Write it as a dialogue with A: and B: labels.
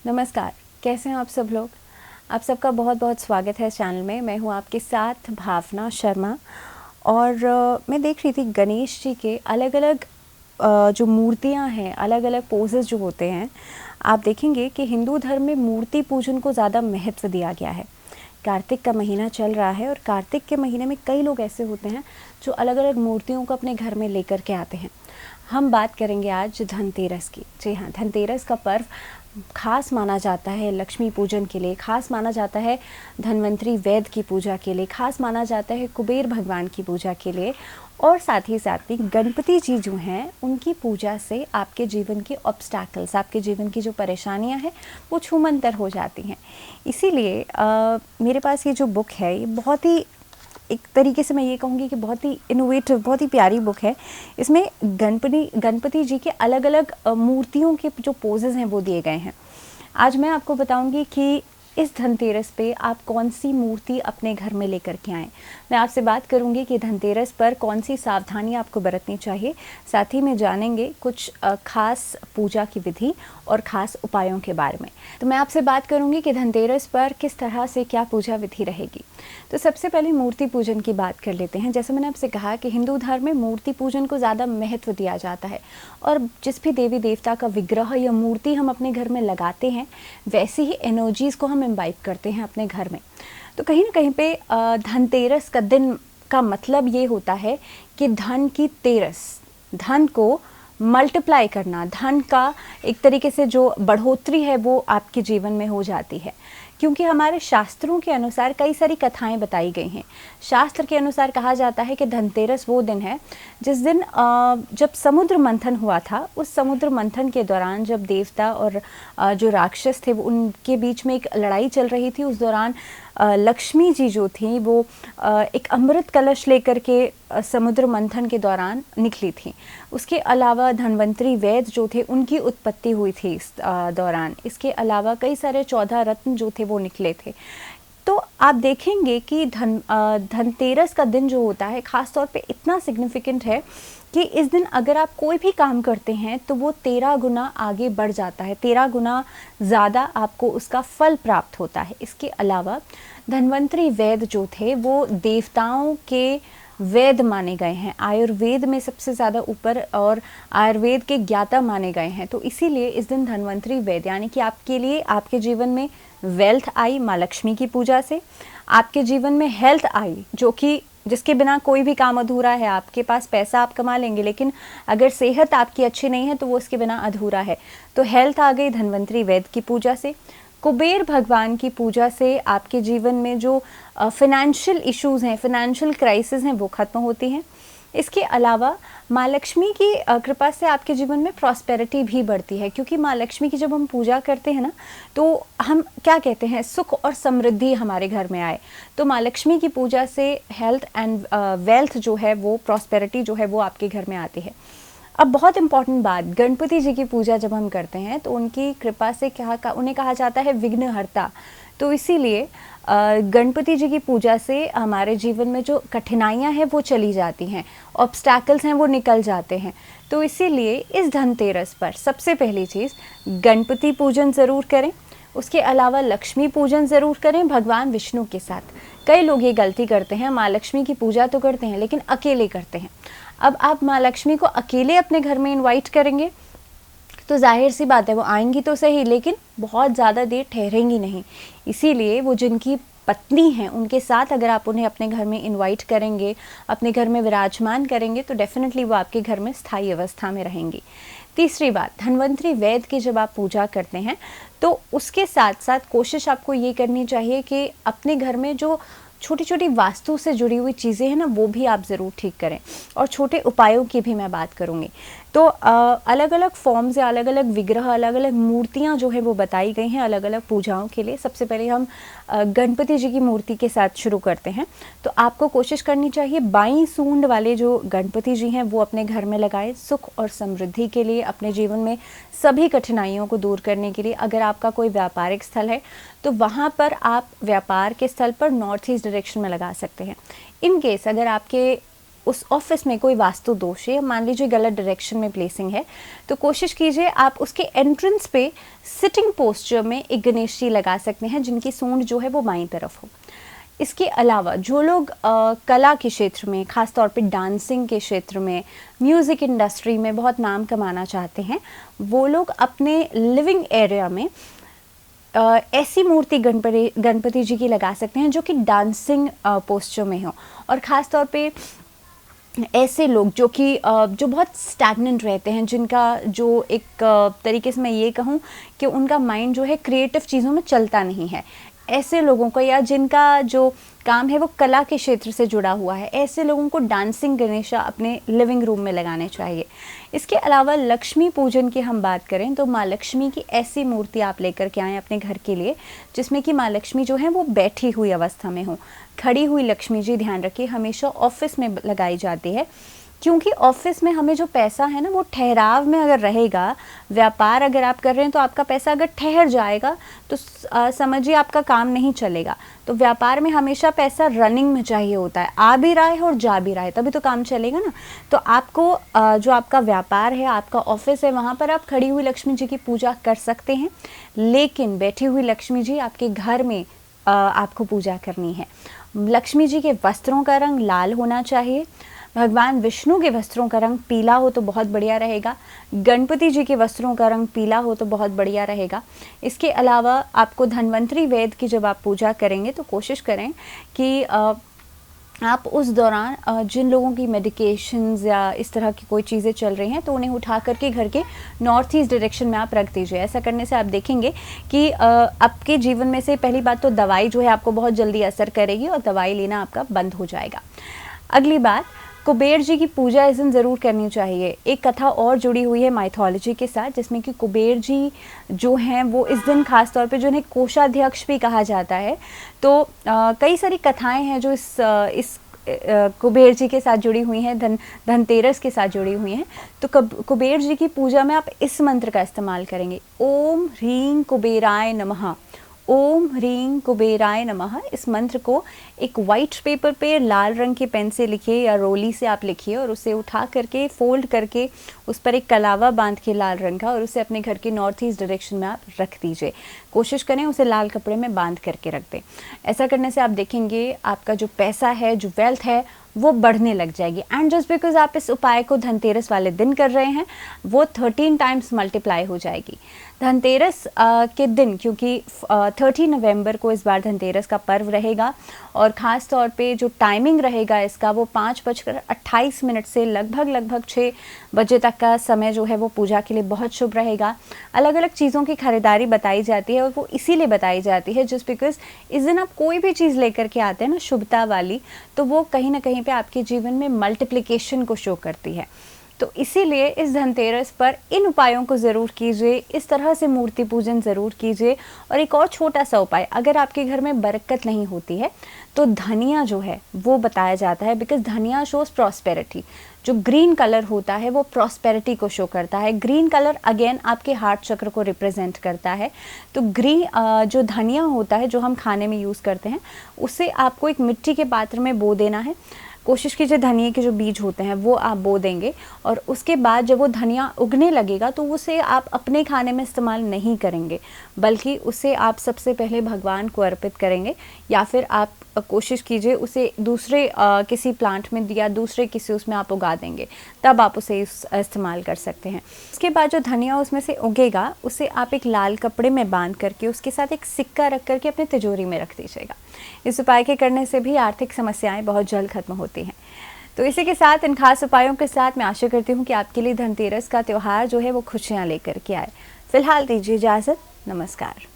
A: नमस्कार, कैसे हैं आप सब लोग। आप सबका बहुत बहुत स्वागत है इस चैनल में। मैं हूं आपके साथ भावना शर्मा। और मैं देख रही थी गणेश जी के अलग अलग जो मूर्तियां हैं, अलग अलग पोजेस जो होते हैं। आप देखेंगे कि हिंदू धर्म में मूर्ति पूजन को ज़्यादा महत्व दिया गया है। कार्तिक का महीना चल रहा है और कार्तिक के महीने में कई लोग ऐसे होते हैं जो अलग अलग मूर्तियों को अपने घर में लेकर के आते हैं। हम बात करेंगे आज धनतेरस की। जी हाँ, धनतेरस का पर्व खास माना जाता है लक्ष्मी पूजन के लिए, खास माना जाता है धन्वंतरी वैद्य की पूजा के लिए, खास माना जाता है कुबेर भगवान की पूजा के लिए। और साथ ही गणपति जी जो हैं उनकी पूजा से आपके जीवन के ऑब्स्टैकल्स, आपके जीवन की जो परेशानियां हैं वो छूमंतर हो जाती हैं। इसीलिए मेरे पास ये जो बुक है ये बहुत ही, एक तरीके से मैं ये कहूँगी कि बहुत ही इनोवेटिव, बहुत ही प्यारी बुक है। इसमें गणपति जी के अलग अलग मूर्तियों के जो पोजेज़ हैं वो दिए गए हैं। आज मैं आपको बताऊंगी कि इस धनतेरस पे आप कौन सी मूर्ति अपने घर में लेकर के आएँ। मैं आपसे बात करूंगी कि धनतेरस पर कौन सी सावधानी आपको बरतनी चाहिए। साथ ही में जानेंगे कुछ खास पूजा की विधि और ख़ास उपायों के बारे में। तो मैं आपसे बात करूंगी कि धनतेरस पर किस तरह से क्या पूजा विधि रहेगी। तो सबसे पहले मूर्ति पूजन की बात कर लेते हैं। जैसे मैंने आपसे कहा कि हिंदू धर्म में मूर्ति पूजन को ज़्यादा महत्व दिया जाता है और जिस भी देवी देवता का विग्रह या मूर्ति हम अपने घर में लगाते हैं वैसी ही एनर्जीज़ को हम इम्बाइब करते हैं अपने घर में। तो कहीं ना कहीं पे धनतेरस का दिन का मतलब ये होता है कि धन की तेरस, धन को मल्टीप्लाई करना, धन का एक तरीके से जो बढ़ोतरी है वो आपके जीवन में हो जाती है। क्योंकि हमारे शास्त्रों के अनुसार कई सारी कथाएं बताई गई हैं। शास्त्र के अनुसार कहा जाता है कि धनतेरस वो दिन है जिस दिन जब समुद्र मंथन हुआ था, उस समुद्र मंथन के दौरान जब देवता और जो राक्षस थे वो उनके बीच में एक लड़ाई चल रही थी। उस दौरान लक्ष्मी जी जो थी वो एक अमृत कलश लेकर के समुद्र मंथन के दौरान निकली थी। उसके अलावा धन्वंतरी वैद्य जो थे उनकी उत्पत्ति हुई थी इस दौरान। इसके अलावा कई सारे 14 रत्न जो थे वो निकले थे। तो आप देखेंगे कि धनतेरस का दिन जो होता है ख़ास तौर पे इतना सिग्निफिकेंट है कि इस दिन अगर आप कोई भी काम करते हैं तो वो 13 गुना आगे बढ़ जाता है, 13 गुना ज़्यादा आपको उसका फल प्राप्त होता है। इसके अलावा धन्वंतरी वैद्य जो थे वो देवताओं के वैद्य माने गए हैं, आयुर्वेद में सबसे ज़्यादा ऊपर और आयुर्वेद के ज्ञाता माने गए हैं। तो इसीलिए इस दिन धन्वंतरी वैद्य यानी कि आपके लिए आपके जीवन में वेल्थ आई माँ लक्ष्मी की पूजा से, आपके जीवन में हेल्थ आई जो कि जिसके बिना कोई भी काम अधूरा है। आपके पास पैसा आप कमा लेंगे लेकिन अगर सेहत आपकी अच्छी नहीं है तो वो उसके बिना अधूरा है। तो हेल्थ आ गई धन्वंतरी वैद्य की पूजा से। कुबेर भगवान की पूजा से आपके जीवन में जो फिनेंशियल इश्यूज़ हैं, फिनेंशियल क्राइसिस हैं वो ख़त्म होती हैं। इसके अलावा माँ लक्ष्मी की कृपा से आपके जीवन में प्रॉस्पेरिटी भी बढ़ती है। क्योंकि माँ लक्ष्मी की जब हम पूजा करते हैं ना तो हम क्या कहते हैं, सुख और समृद्धि हमारे घर में आए। तो माँ लक्ष्मी की पूजा से हेल्थ एंड वेल्थ जो है वो, प्रॉस्पेरिटी जो है वो आपके घर में आती है। अब बहुत इंपॉर्टेंट बात, गणपति जी की पूजा जब हम करते हैं तो उनकी कृपा से उन्हें कहा जाता है विघ्नहर्ता। तो इसीलिए गणपति जी की पूजा से हमारे जीवन में जो कठिनाइयां हैं वो चली जाती हैं, ऑब्स्टैकल्स हैं वो निकल जाते हैं। तो इसीलिए इस धनतेरस पर सबसे पहली चीज़ गणपति पूजन ज़रूर करें। उसके अलावा लक्ष्मी पूजन ज़रूर करें भगवान विष्णु के साथ। कई लोग ये गलती करते हैं, माँ लक्ष्मी की पूजा तो करते हैं लेकिन अकेले करते हैं। अब आप माँ लक्ष्मी को अकेले अपने घर में इनवाइट करेंगे तो जाहिर सी बात है वो आएंगी तो सही लेकिन बहुत ज़्यादा देर ठहरेंगी नहीं। इसीलिए वो जिनकी पत्नी हैं उनके साथ अगर आप उन्हें अपने घर में इनवाइट करेंगे, अपने घर में विराजमान करेंगे तो डेफिनेटली वो आपके घर में स्थायी अवस्था में रहेंगी। तीसरी बात, धन्वंतरी वैद्य की जब आप पूजा करते हैं तो उसके साथ साथ कोशिश आपको ये करनी चाहिए कि अपने घर में जो छोटी छोटी वास्तु से जुड़ी हुई चीज़ें हैं ना वो भी आप ज़रूर ठीक करें। और छोटे उपायों की भी मैं बात करूँगी। तो अलग अलग फॉर्म्स या अलग अलग विग्रह, अलग अलग मूर्तियाँ जो है वो बताई गई हैं अलग अलग पूजाओं के लिए। सबसे पहले हम गणपति जी की मूर्ति के साथ शुरू करते हैं। तो आपको कोशिश करनी चाहिए बाईं सूंड वाले जो गणपति जी हैं वो अपने घर में लगाएं, सुख और समृद्धि के लिए, अपने जीवन में सभी कठिनाइयों को दूर करने के लिए। अगर आपका कोई व्यापारिक स्थल है तो वहाँ पर आप व्यापार के स्थल पर नॉर्थ ईस्ट डायरेक्शन में लगा सकते हैं। इन केस अगर आपके उस ऑफिस में कोई वास्तु दोष है, मान लीजिए गलत डायरेक्शन में प्लेसिंग है, तो कोशिश कीजिए आप उसके एंट्रेंस पे सिटिंग पोस्चर में एक गणेश जी लगा सकते हैं जिनकी सूंड जो है वो बाईं तरफ हो। इसके अलावा जो लोग कला के क्षेत्र में, ख़ास तौर पे डांसिंग के क्षेत्र में, म्यूज़िक इंडस्ट्री में बहुत नाम कमाना चाहते हैं, वो लोग अपने लिविंग एरिया में ऐसी मूर्ति गणपति जी की लगा सकते हैं जो कि डांसिंग पोस्चर में हो। और ख़ास तौर पे ऐसे लोग जो बहुत स्टैग्नेंट रहते हैं, जिनका जो एक तरीके से मैं ये कहूँ कि उनका माइंड जो है क्रिएटिव चीज़ों में चलता नहीं है, ऐसे लोगों को, या जिनका जो काम है वो कला के क्षेत्र से जुड़ा हुआ है, ऐसे लोगों को डांसिंग गणेशा अपने लिविंग रूम में लगाने चाहिए। इसके अलावा लक्ष्मी पूजन की हम बात करें तो माँ लक्ष्मी की ऐसी मूर्ति आप लेकर के आएँ अपने घर के लिए जिसमें कि माँ लक्ष्मी जो है वो बैठी हुई अवस्था में हो। खड़ी हुई लक्ष्मी जी, ध्यान रखिए, हमेशा ऑफिस में लगाई जाती है, क्योंकि ऑफिस में हमें जो पैसा है ना वो ठहराव में अगर रहेगा, व्यापार अगर आप कर रहे हैं तो आपका पैसा अगर ठहर जाएगा तो समझिए आपका काम नहीं चलेगा। तो व्यापार में हमेशा पैसा रनिंग में चाहिए होता है, आ भी रहा है और जा भी रहा है, तभी तो काम चलेगा ना। तो आपको जो आपका व्यापार है, आपका ऑफिस है, वहाँ पर आप खड़ी हुई लक्ष्मी जी की पूजा कर सकते हैं, लेकिन बैठी हुई लक्ष्मी जी आपके घर में आपको पूजा करनी है। लक्ष्मी जी के वस्त्रों का रंग लाल होना चाहिए। भगवान विष्णु के वस्त्रों का रंग पीला हो तो बहुत बढ़िया रहेगा। गणपति जी के वस्त्रों का रंग पीला हो तो बहुत बढ़िया रहेगा। इसके अलावा आपको धन्वंतरी वेद की जब आप पूजा करेंगे तो कोशिश करें कि आप उस दौरान जिन लोगों की मेडिकेशंस या इस तरह की कोई चीज़ें चल रही हैं तो उन्हें उठा करके घर के नॉर्थ ईस्ट डायरेक्शन में आप रख दीजिए। ऐसा करने से आप देखेंगे कि आपके जीवन में से पहली बात तो दवाई जो है आपको बहुत जल्दी असर करेगी और दवाई लेना आपका बंद हो जाएगा। अगली बात, कुबेर जी की पूजा इस दिन ज़रूर करनी चाहिए। एक कथा और जुड़ी हुई है माइथोलॉजी के साथ, जिसमें कि कुबेर जी जो हैं वो इस दिन खास तौर पे, जो इन्हें कोषाध्यक्ष भी कहा जाता है, तो कई सारी कथाएं हैं जो इस कुबेर जी के साथ जुड़ी हुई हैं, धनतेरस के साथ जुड़ी हुई हैं। तो कुबेर जी की पूजा में आप इस मंत्र का इस्तेमाल करेंगे, ओम ह्रीं कुबेराय नमः। ओम ह्रीं कुबेराय नमः, इस मंत्र को एक वाइट पेपर पे लाल रंग के पेन से लिखिए या रोली से आप लिखिए और उसे उठा करके फोल्ड करके उस पर एक कलावा बांध के लाल रंग का, और उसे अपने घर के नॉर्थ ईस्ट डायरेक्शन में आप रख दीजिए। कोशिश करें उसे लाल कपड़े में बांध करके रख दें। ऐसा करने से आप देखेंगे आपका जो पैसा है, जो वेल्थ है, वो बढ़ने लग जाएगी। एंड जस्ट बिकॉज आप इस उपाय को धनतेरस वाले दिन कर रहे हैं, वो 13 टाइम्स मल्टीप्लाई हो जाएगी। धनतेरस के दिन, क्योंकि 30 नवंबर को इस बार धनतेरस का पर्व रहेगा और ख़ास तौर पे जो टाइमिंग रहेगा इसका वो 5:28 से लगभग 6 बजे तक का समय जो है वो पूजा के लिए बहुत शुभ रहेगा। अलग अलग चीज़ों की खरीदारी बताई जाती है और वो इसीलिए बताई जाती है जस्ट बिकॉज इस दिन आप कोई भी चीज़ लेकर के आते हैं ना शुभता वाली, तो वो कहीं ना कहीं पे आपके जीवन में मल्टीप्लिकेशन को शो करती है। तो इसीलिए इस धनतेरस पर इन उपायों को ज़रूर कीजिए, इस तरह से मूर्ति पूजन ज़रूर कीजिए। और एक और छोटा सा उपाय, अगर आपके घर में बरकत नहीं होती है तो धनिया जो है वो बताया जाता है, बिकॉज धनिया शोज प्रॉस्पेरिटी। जो ग्रीन कलर होता है वो प्रॉस्पेरिटी को शो करता है। ग्रीन कलर अगेन आपके हार्ट चक्र को रिप्रेजेंट करता है। तो जो धनिया होता है जो हम खाने में यूज़ करते हैं, उसे आपको एक मिट्टी के पात्र में बो देना है। कोशिश कीजिए धनिया के जो बीज होते हैं वो आप बो देंगे और उसके बाद जब वो धनिया उगने लगेगा तो उसे आप अपने खाने में इस्तेमाल नहीं करेंगे, बल्कि उसे आप सबसे पहले भगवान को अर्पित करेंगे, या फिर आप कोशिश कीजिए उसे दूसरे किसी प्लांट में या दूसरे किसी उसमें आप उगा देंगे, तब आप उसे इस्तेमाल कर सकते हैं। उसके बाद जो धनिया उसमें से उगेगा उसे आप एक लाल कपड़े में बांध करके उसके साथ एक सिक्का रख करके अपने तिजोरी में रख दीजिएगा। इस उपाय के करने से भी आर्थिक समस्याएं बहुत जल्द खत्म होती हैं। तो इसी के साथ, इन खास उपायों के साथ, मैं आशा करती हूँ कि आपके लिए धनतेरस का त्यौहार जो है वो खुशियाँ लेकर के आए। फिलहाल दीजिए इजाज़त, नमस्कार।